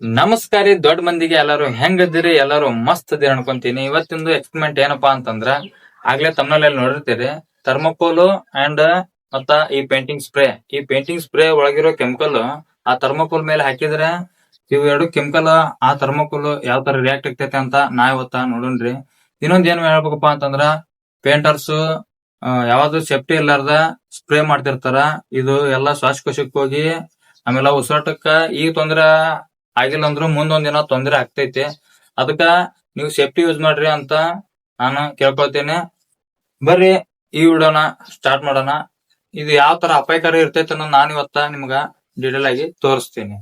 ನಮಸ್ಕಾರ ದೊಡ್ಡ ಮಂದಿಗೆ ಎಲ್ಲಾರು ಹೆಂಗದಿರಿ, ಎಲ್ಲಾರು ಮಸ್ತ್ ಅದಿರಿ ಅನ್ಕೊಂತೀನಿ. ಇವತ್ತಿಂದು ಎಕ್ಸ್ಪೆರಿಮೆಂಟ್ ಏನಪ್ಪಾ ಅಂತಂದ್ರ, ಆಗ್ಲೇ ತಮ್ಮನಲ್ಲಿ ನೋಡಿರ್ತೀರಿ ಥರ್ಮೋಕೋಲ್ ಅಂಡ್ ಮತ್ತ ಈ ಪೇಂಟಿಂಗ್ ಸ್ಪ್ರೇ ಒಳಗಿರೋ ಕೆಮಿಕಲ್ ಆ ಥರ್ಮೋಕೋಲ್ ಮೇಲೆ ಹಾಕಿದ್ರೆ ಇವು ಎರಡು ಕೆಮಿಕಲ್ ಆ ಥರ್ಮೋಕೋಲ್ ಯಾವ ತರ ರಿಯಾಕ್ಟ್ ಆಗ್ತೈತೆ ಅಂತ ನಾ ಇವತ್ತ ನೋಡೋಣ್ರಿ. ಇನ್ನೊಂದ್ ಏನ್ ಹೇಳ್ಬೇಕಪ್ಪಾ ಅಂತಂದ್ರ, ಪೇಂಟರ್ಸ್ ಯಾವ್ದು ಸೇಫ್ಟಿ ಇಲ್ಲಾರ್ದ ಸ್ಪ್ರೇ ಮಾಡ್ತಿರ್ತಾರ. ಇದು ಎಲ್ಲಾ ಶ್ವಾಸಕೋಶಕ್ಕೆ ಹೋಗಿ ಆಮೇಲೆ ಉಸಿರಾಟಕ್ಕ ಈಗ ತೊಂದ್ರೆ ಆಗಿಲ್ಲ ಅಂದ್ರು ಮುಂದೊಂದ್ ದಿನ ತೊಂದರೆ ಆಗ್ತೈತಿ. ಅದಕ್ಕ ನೀವು ಸೇಫ್ಟಿ ಯೂಸ್ ಮಾಡ್ರಿ ಅಂತ ನಾನು ಕೇಳ್ಕೊಳ್ತೇನೆ. ಬರ್ರಿ ಈ ವಿಡಿಯೋನ ಸ್ಟಾರ್ಟ್ ಮಾಡೋಣ. ಇದು ಯಾವ ತರ ಅಪಾಯಕಾರಿ ಇರ್ತೈತೆ ಅನ್ನೋದು ನಾನು ಇವತ್ತ ನಿಮ್ಗ ಡೀಟೇಲ್ ಆಗಿ ತೋರಿಸ್ತೀನಿ.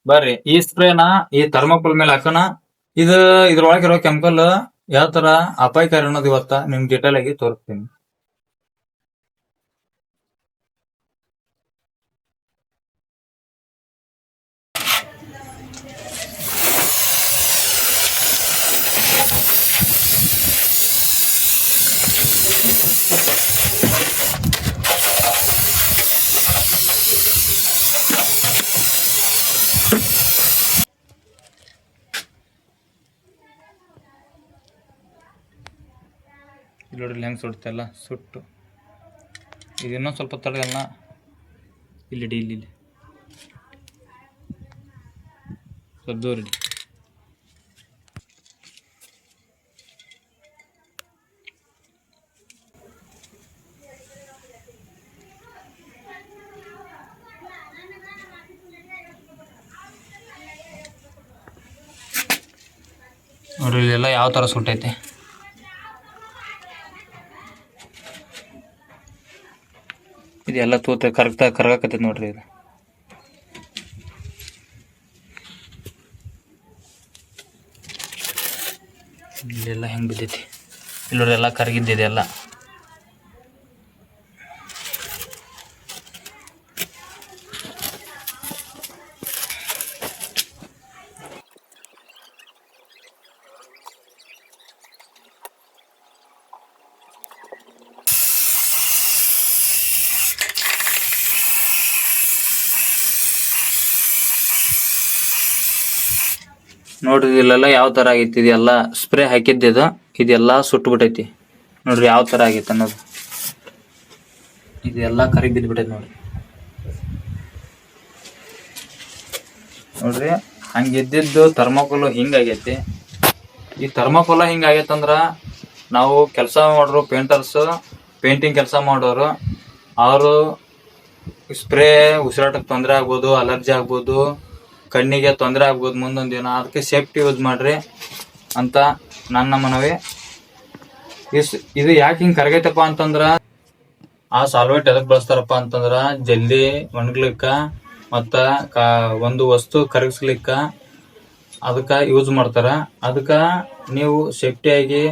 ಬರ್ರಿ ಈ ಸ್ಪ್ರೇನ ಈ ಥರ್ಮೋಕೋಲ್ ಮೇಲೆ ಹಾಕೋಣ. ಇದ್ರೊಳಗಿರೋ ಕೆಮಿಕಲ್ ಯಾವ ತರ ಅಪಾಯಕಾರಿ ಅನ್ನೋದು ಇವತ್ತ ನಿಮ್ಗೆ ಡೀಟೇಲ್ ಆಗಿ ತೋರಿಸ್ತೀನಿ. ಇಲ್ಲಿ ನೋಡ್ರಿ ಹೆಂಗೆ ಸುಡ್ತೆಲ್ಲ ಸುಟ್ಟು. ಇದು ಇನ್ನೊಂದು ಸ್ವಲ್ಪ ತಡೆಯಲ್ಲ. ಇಲ್ಲಿ ಸ್ವಲ್ಪ ದೂರ ಇಡಿ. ನೋಡ್ರಿ ಇಲ್ಲೆಲ್ಲ ಯಾವ ಥರ ಸುಟ್ಟೈತೆ. ಇದೆಲ್ಲ ತೂತ ಕರಗಕತ್ತೈತಿ ನೋಡ್ರಿ. ಇದು ಇಲ್ಲೆಲ್ಲ ಹೆಂಗ್ ಬಿದ್ದೈತಿ. ಇಲ್ಲೋರಿ ಎಲ್ಲ ಕರಗಿದ್ದಿದೆ ಎಲ್ಲ. ನೋಡ್ರಿ ಇಲ್ಲೆಲ್ಲ ಯಾವ ತರ ಆಗೈತಿ. ಇದೆಲ್ಲ ಸ್ಪ್ರೇ ಹಾಕಿದ್ದಿದ ಇದೆಲ್ಲ ಸುಟ್ಟು ಬಿಟ್ಟೈತಿ. ನೋಡ್ರಿ ಯಾವ ತರ ಆಗೈತಿ ಅನ್ನೋದು. ಇದೆಲ್ಲ ಕರಗಿ ಬಿದ್ದು ಬಿಟ್ಟೈತಿ ನೋಡ್ರಿ. ಹಂಗಿದ್ದಿದ್ದು ಥರ್ಮೋಕೋಲ್ ಹಿಂಗಾಗೈತಿ. ಈ ಥರ್ಮೋಕೋಲ್ ಹಿಂಗಾಗೈತಂದ್ರ ನಾವು ಕೆಲಸ ಮಾಡೋರು ಪೇಂಟರ್ಸ್, ಪೇಂಟಿಂಗ್ ಕೆಲಸ ಮಾಡೋರು, ಅವರು ಸ್ಪ್ರೇ ಉಸಿರಾಟಕ್ಕೆ ತೊಂದರೆ ಆಗ್ಬೋದು, ಅಲರ್ಜಿ ಆಗ್ಬೋದು, ಕಣ್ಣಿಗೆ ತೊಂದರೆ ಆಗ್ಬೋದು ಮುಂದೊಂದು ದಿನ. ಅದಕ್ಕೆ ಸೇಫ್ಟಿ ಯೂಸ್ ಮಾಡ್ರಿ ಅಂತ ನನ್ನ ಮನವಿ. ಇದು ಯಾಕೆ ಹಿಂಗೆ ಕರಗೈತಪ್ಪ ಅಂತಂದ್ರ, ಆ ಸಾಲ್ವೇಟ್ ಎದಕ್ ಬಳಸ್ತಾರಪ್ಪ ಅಂತಂದ್ರ ಜಲ್ದಿ ಒಣಗ್ಲಿಕ್ಕ ಮತ್ತ ಒಂದು ವಸ್ತು ಕರಗಿಸ್ಲಿಕ್ಕ ಅದಕ್ಕ ಯೂಸ್ ಮಾಡ್ತಾರ. ಅದಕ್ಕ ನೀವು ಸೇಫ್ಟಿಯಾಗಿ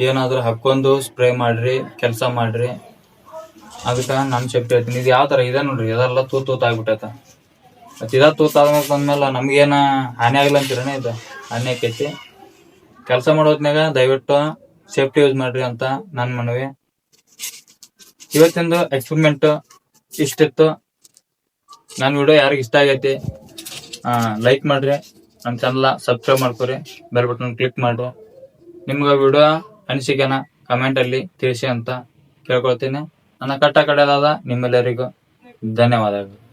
ಏನಾದ್ರು ಹಾಕೊಂಡು ಸ್ಪ್ರೇ ಮಾಡ್ರಿ, ಕೆಲಸ ಮಾಡ್ರಿ. ಅದಕ್ಕ ನಾನು ಸೇಫ್ಟಿ ಹೇಳ್ತೀನಿ. ಇದು ಯಾವ ತರ ಇದೆ ನೋಡ್ರಿ, ಇದೆಲ್ಲ ತೂತ್ ಆಗ್ಬಿಟ್ಟೈತ. ಮತ್ತೆ ಇದ ತೂತ್ ಆದ್ಮೇಲೆ ನಮ್ಗೇನ ಹಾನಿ ಆಗಿಲ್ಲ ಅಂತೀರನೇ. ಇದು ಹಾನಿ ಆಕೈತಿ. ಕೆಲಸ ಮಾಡೋದ್ನಾಗ ದಯವಿಟ್ಟು ಸೇಫ್ಟಿ ಯೂಸ್ ಮಾಡ್ರಿ ಅಂತ ನನ್ನ ಮನವಿ. ಇವತ್ತಿಂದು ಎಕ್ಸ್ಪೆರಿಮೆಂಟ್ ಇಷ್ಟಿತ್ತು. ನನ್ನ ವಿಡಿಯೋ ಯಾರಿಗೆ ಇಷ್ಟ ಆಗೈತಿ ಲೈಕ್ ಮಾಡ್ರಿ, ನನ್ನ ಚಾನಲ್ ಸಬ್ಸ್ಕ್ರೈಬ್ ಮಾಡ್ಕೊರಿ, ಬೆಲ್ ಬಟನ್ ಕ್ಲಿಕ್ ಮಾಡ್ರಿ. ನಿಮ್ಗೆ ವಿಡಿಯೋ ಅನಿಸಿಕೆನ ಕಮೆಂಟ್ ಅಲ್ಲಿ ತಿಳಿಸಿ ಅಂತ ಕೇಳ್ಕೊಳ್ತೀನಿ. ನನ್ನ ಕಡೆದಾದ ನಿಮ್ಮೆಲ್ಲರಿಗೂ ಧನ್ಯವಾದಗಳು.